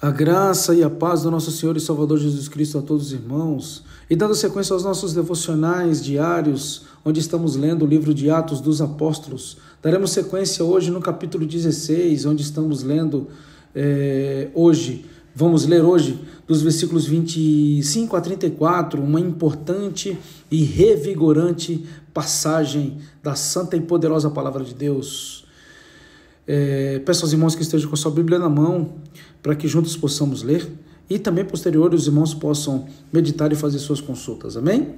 A graça e a paz do nosso Senhor e Salvador Jesus Cristo a todos os irmãos. E dando sequência aos nossos devocionais diários, onde estamos lendo o livro de Atos dos Apóstolos, daremos sequência hoje no capítulo 16, onde estamos lendo vamos ler hoje dos versículos 25 a 34, uma importante e revigorante passagem da santa e poderosa palavra de Deus. Peço aos irmãos que estejam com a sua Bíblia na mão, para que juntos possamos ler, e também posterior os irmãos possam meditar e fazer suas consultas, amém?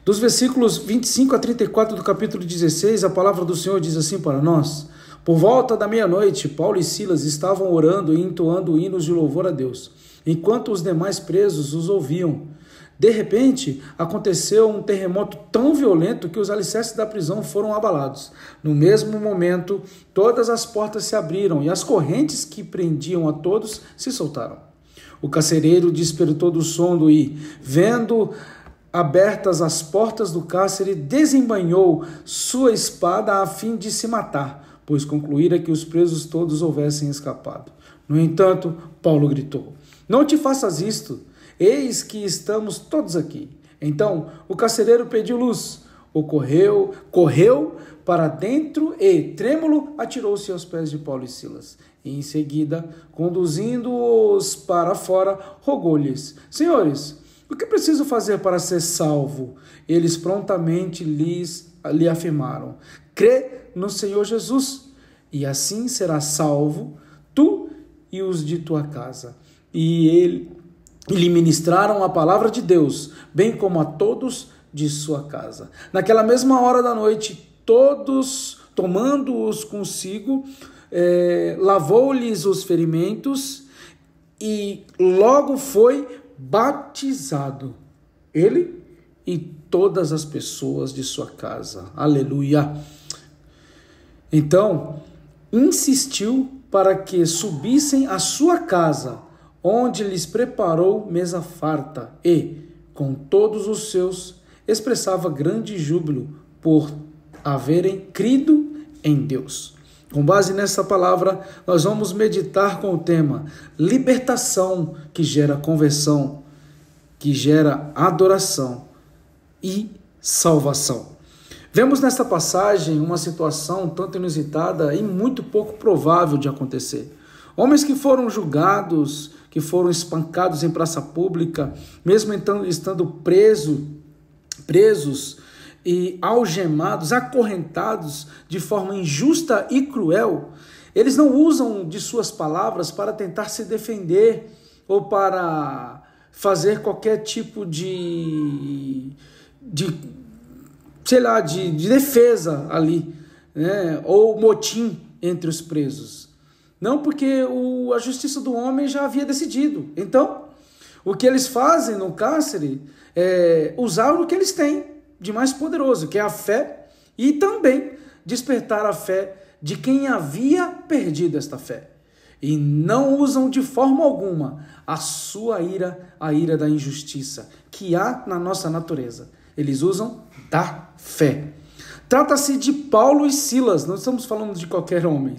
Dos versículos 25 a 34 do capítulo 16, a palavra do Senhor diz assim para nós: Por volta da meia-noite, Paulo e Silas estavam orando e entoando hinos de louvor a Deus, enquanto os demais presos os ouviam. De repente, aconteceu um terremoto tão violento que os alicerces da prisão foram abalados. No mesmo momento, todas as portas se abriram e as correntes que prendiam a todos se soltaram. O carcereiro despertou do sono e, vendo abertas as portas do cárcere, desembainhou sua espada a fim de se matar, pois concluíra que os presos todos houvessem escapado. No entanto, Paulo gritou: Não te faças isto! Eis que estamos todos aqui. Então o carcereiro pediu luz, correu para dentro e, trêmulo, atirou-se aos pés de Paulo e Silas. E em seguida, conduzindo-os para fora, rogou-lhes: Senhores, o que preciso fazer para ser salvo? Eles prontamente lhe afirmaram: Crê no Senhor Jesus, e assim serás salvo, tu e os de tua casa. E lhe ministraram a palavra de Deus, bem como a todos de sua casa. Naquela mesma hora da noite, todos, tomando-os consigo, lavou-lhes os ferimentos e logo foi batizado, ele e todas as pessoas de sua casa. Aleluia! Então, insistiu para que subissem à sua casa, onde lhes preparou mesa farta e, com todos os seus, expressava grande júbilo por haverem crido em Deus. Com base nessa palavra, nós vamos meditar com o tema libertação, que gera conversão, que gera adoração e salvação. Vemos nesta passagem uma situação tanto inusitada e muito pouco provável de acontecer. Homens que foram julgados, que foram espancados em praça pública, mesmo então estando presos e algemados, acorrentados de forma injusta e cruel, eles não usam de suas palavras para tentar se defender ou para fazer qualquer tipo de defesa ali, né? Ou motim entre os presos. Não, porque a justiça do homem já havia decidido. Então, o que eles fazem no cárcere é usar o que eles têm de mais poderoso, que é a fé, e também despertar a fé de quem havia perdido esta fé. E não usam de forma alguma a sua ira, a ira da injustiça, que há na nossa natureza. Eles usam da fé. Trata-se de Paulo e Silas, não estamos falando de qualquer homem.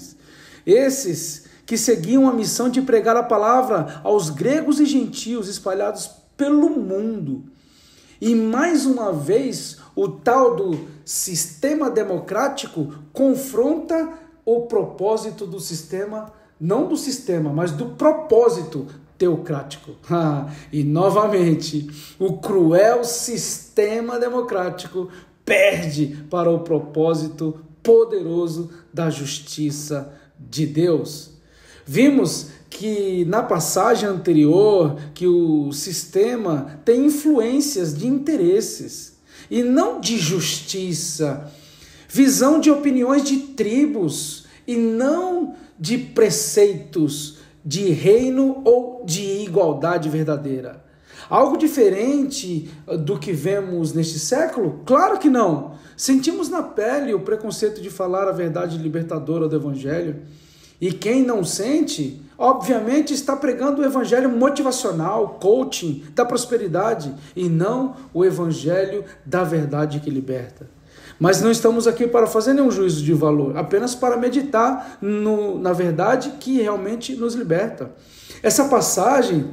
Esses que seguiam a missão de pregar a palavra aos gregos e gentios espalhados pelo mundo. E mais uma vez, o tal do sistema democrático confronta o propósito do sistema, não do sistema, mas do propósito teocrático. E novamente, o cruel sistema democrático perde para o propósito poderoso da justiça de Deus. Vimos que na passagem anterior que o sistema tem influências de interesses e não de justiça, visão de opiniões de tribos e não de preceitos de reino ou de igualdade verdadeira. Algo diferente do que vemos neste século? Claro que não. Sentimos na pele o preconceito de falar a verdade libertadora do Evangelho. E quem não sente, obviamente está pregando o Evangelho motivacional, coaching, da prosperidade, e não o Evangelho da verdade que liberta. Mas não estamos aqui para fazer nenhum juízo de valor, apenas para meditar na verdade que realmente nos liberta. Essa passagem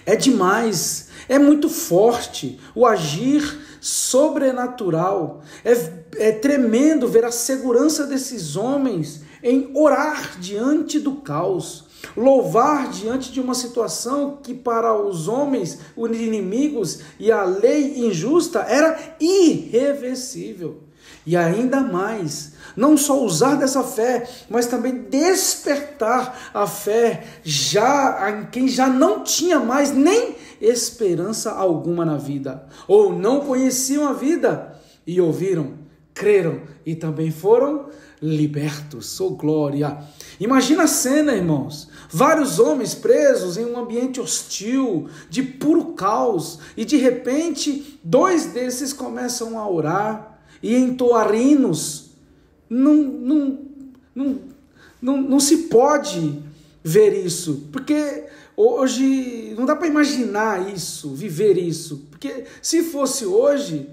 é demais, é muito forte, o agir sobrenatural. É tremendo ver a segurança desses homens em orar diante do caos, louvar diante de uma situação que para os homens, os inimigos e a lei injusta era irreversível. E ainda mais, não só usar dessa fé, mas também despertar a fé em quem já não tinha mais nem esperança alguma na vida, ou não conheciam a vida e ouviram, creram e também foram libertos. Oh, glória! Imagina a cena, irmãos, vários homens presos em um ambiente hostil, de puro caos, e de repente 2 desses começam a orar e entoar hinos. Não se pode ver isso, porque hoje não dá para imaginar isso, viver isso, porque se fosse hoje,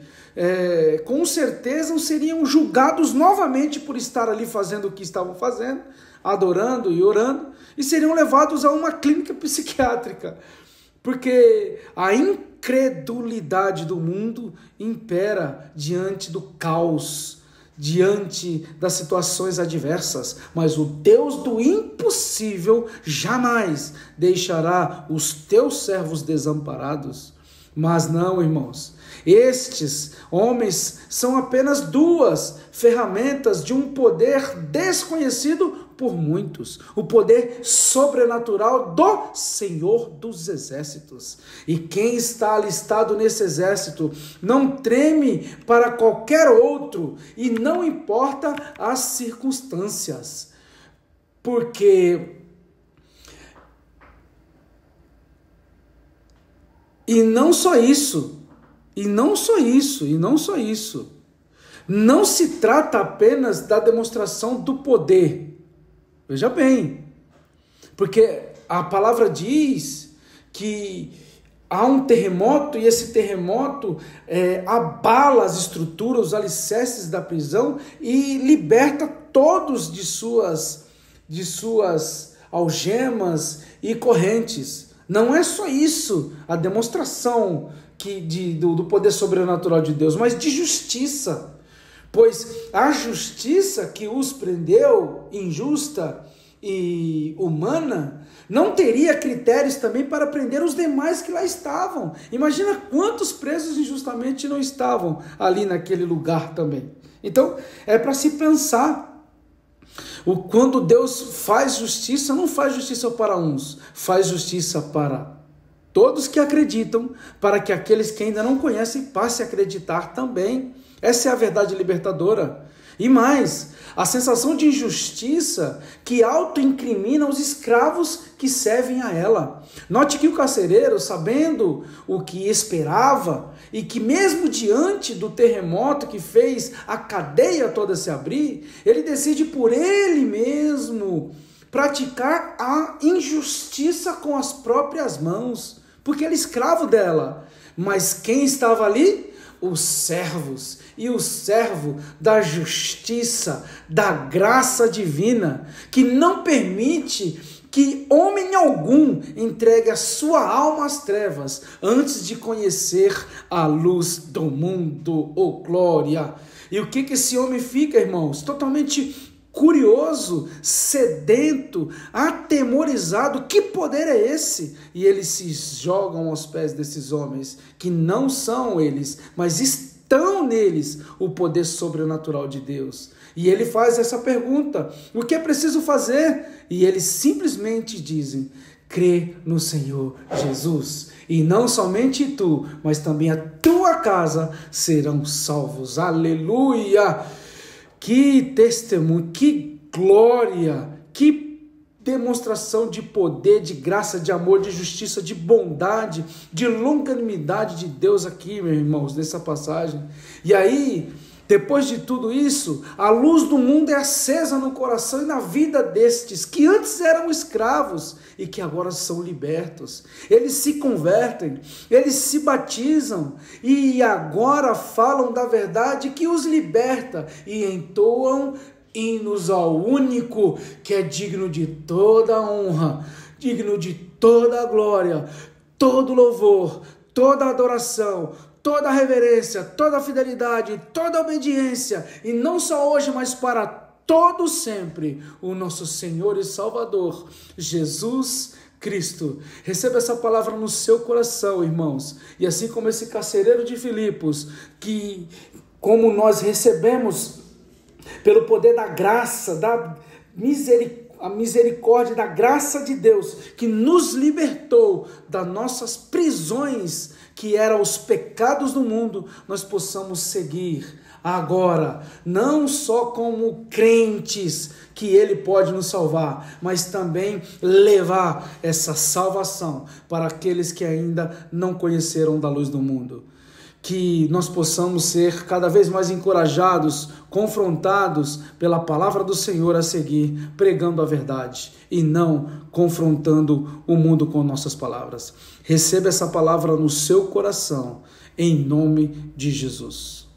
com certeza seriam julgados novamente por estar ali fazendo o que estavam fazendo, adorando e orando, e seriam levados a uma clínica psiquiátrica, porque a incredulidade do mundo impera diante do caos, diante das situações adversas, mas o Deus do impossível jamais deixará os teus servos desamparados. Mas não, irmãos, estes homens são apenas 2 ferramentas de um poder desconhecido por muitos, o poder sobrenatural do Senhor dos Exércitos. E quem está alistado nesse exército não treme para qualquer outro, e não importa as circunstâncias, porque não se trata apenas da demonstração do poder. Veja bem, porque a palavra diz que há um terremoto e esse terremoto abala as estruturas, os alicerces da prisão e liberta todos de suas algemas e correntes. Não é só isso, a demonstração do poder sobrenatural de Deus, mas de justiça. Pois a justiça que os prendeu, injusta e humana, não teria critérios também para prender os demais que lá estavam. Imagina quantos presos injustamente não estavam ali naquele lugar também. Então, é para se pensar. Quando Deus faz justiça, não faz justiça para uns, faz justiça para todos que acreditam, para que aqueles que ainda não conhecem passem a acreditar também. Essa é a verdade libertadora. E mais, a sensação de injustiça que auto-incrimina os escravos que servem a ela. Note que o carcereiro, sabendo o que esperava, e que mesmo diante do terremoto que fez a cadeia toda se abrir, ele decide por ele mesmo praticar a injustiça com as próprias mãos, porque ele é escravo dela. Mas quem estava ali? Os servos, e o servo da justiça, da graça divina, que não permite que homem algum entregue a sua alma às trevas antes de conhecer a luz do mundo. Oh, glória! E o que esse homem fica, irmãos? Totalmente curioso, sedento, atemorizado. Que poder é esse? E eles se jogam aos pés desses homens, que não são eles, mas estão neles o poder sobrenatural de Deus. E ele faz essa pergunta: o que é preciso fazer? E eles simplesmente dizem: crê no Senhor Jesus, e não somente tu, mas também a tua casa serão salvos. Aleluia! Que testemunho, que glória, que demonstração de poder, de graça, de amor, de justiça, de bondade, de longanimidade de Deus aqui, meus irmãos, nessa passagem. E aí, depois de tudo isso, a luz do mundo é acesa no coração e na vida destes, que antes eram escravos e que agora são libertos. Eles se convertem, eles se batizam e agora falam da verdade que os liberta e entoam hinos ao único que é digno de toda honra, digno de toda a glória, todo louvor, toda adoração, toda reverência, toda fidelidade, toda obediência, e não só hoje, mas para todo sempre, o nosso Senhor e Salvador, Jesus Cristo. Receba essa palavra no seu coração, irmãos, e assim como esse carcereiro de Filipos, que como nós recebemos pelo poder da graça, da misericórdia, da graça de Deus, que nos libertou das nossas prisões, que eram os pecados do mundo, nós possamos seguir agora, não só como crentes, que Ele pode nos salvar, mas também levar essa salvação para aqueles que ainda não conheceram da luz do mundo. Que nós possamos ser cada vez mais encorajados, confrontados pela palavra do Senhor a seguir, pregando a verdade e não confrontando o mundo com nossas palavras. Receba essa palavra no seu coração, em nome de Jesus.